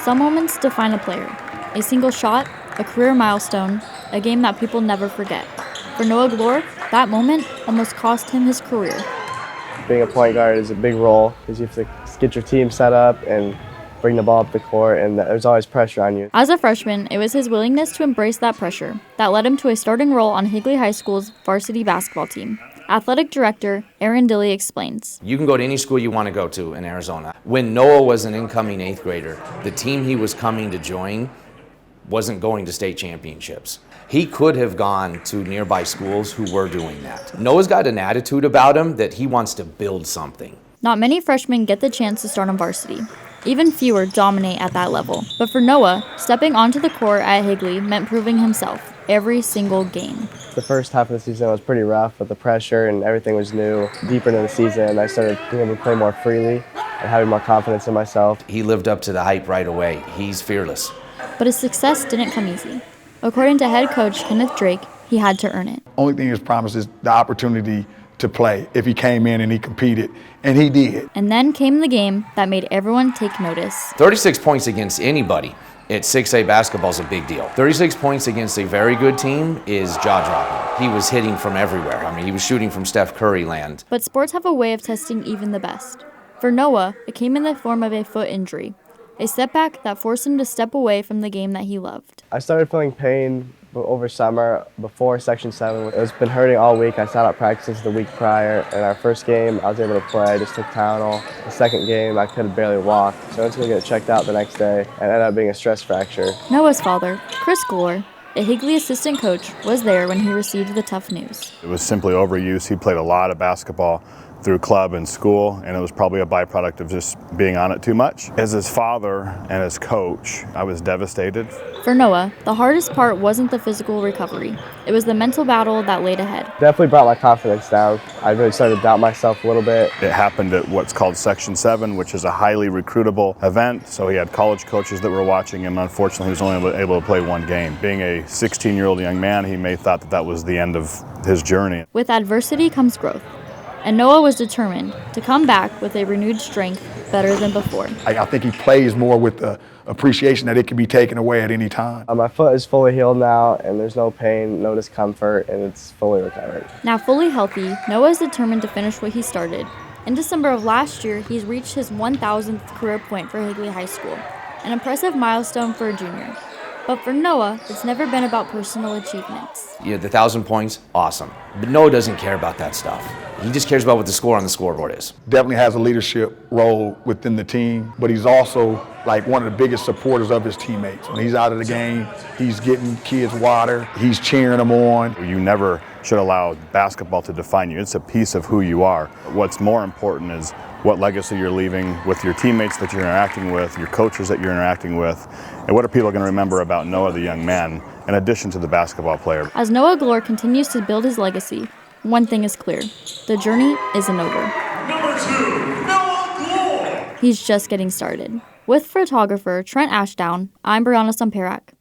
Some moments define a player. A single shot, a career milestone, a game that people never forget. For Noah Glore, that moment almost cost him his career. Being a point guard is a big role because you have to get your team set up and bring the ball up the court, and there's always pressure on you. As a freshman, it was his willingness to embrace that pressure that led him to a starting role on Higley High School's varsity basketball team. Athletic director Aaron Dilley explains. You can go to any school you want to go to in Arizona. When Noah was an incoming 8th grader, the team he was coming to join wasn't going to state championships. He could have gone to nearby schools who were doing that. Noah's got an attitude about him that he wants to build something. Not many freshmen get the chance to start on varsity. Even fewer dominate at that level. But for Noah, stepping onto the court at Higley meant proving himself every single game. The first half of the season was pretty rough with the pressure and everything was new. Deeper into the season, I started being able to play more freely and having more confidence in myself. He lived up to the hype right away. He's fearless. But his success didn't come easy. According to head coach Kenneth Drake, he had to earn it. Only thing he was promised is the opportunity to play if he came in and he competed, and he did. And then came the game that made everyone take notice. 36 points against anybody at 6A basketball is a big deal. 36 points against a very good team is jaw-dropping. He was hitting from everywhere. I mean, he was shooting from Steph Curry land. But sports have a way of testing even the best. For Noah, it came in the form of a foot injury, a setback that forced him to step away from the game that he loved. I started feeling pain over summer before Section 7. It's been hurting all week. I sat out practices the week prior. In our first game, I was able to play. I just took Tylenol. The second game, I could barely walk. So I went to go get it checked out the next day and ended up being a stress fracture. Noah's father, Chris Glore, a Higley assistant coach, was there when he received the tough news. It was simply overuse. He played a lot of basketball through club and school, and it was probably a byproduct of just being on it too much. As his father and as coach, I was devastated. For Noah, the hardest part wasn't the physical recovery. It was the mental battle that laid ahead. Definitely brought my confidence down. I really started to doubt myself a little bit. It happened at what's called Section 7, which is a highly recruitable event, so he had college coaches that were watching him. Unfortunately, he was only able to play one game. Being a 16-year-old young man, he may have thought that that was the end of his journey. With adversity comes growth. And Noah was determined to come back with a renewed strength better than before. I think he plays more with the appreciation that it can be taken away at any time. My foot is fully healed now, and there's no pain, no discomfort, and it's fully recovered. Now fully healthy, Noah is determined to finish what he started. In December of last year, he's reached his 1,000th career point for Higley High School, an impressive milestone for a junior. But for Noah, it's never been about personal achievements. Yeah, the 1,000 points, awesome. But Noah doesn't care about that stuff. He just cares about what the score on the scoreboard is. Definitely has a leadership role within the team, but he's also like one of the biggest supporters of his teammates. When he's out of the game, he's getting kids water, he's cheering them on. You never should allow basketball to define you. It's a piece of who you are. What's more important is what legacy you're leaving with your teammates that you're interacting with, your coaches that you're interacting with, and what are people going to remember about Noah the young man, in addition to the basketball player. As Noah Glore continues to build his legacy, one thing is clear: the journey isn't over. Number 2, Noah Glore. He's just getting started. With photographer Trent Ashdown, I'm Brianna Sompayrac.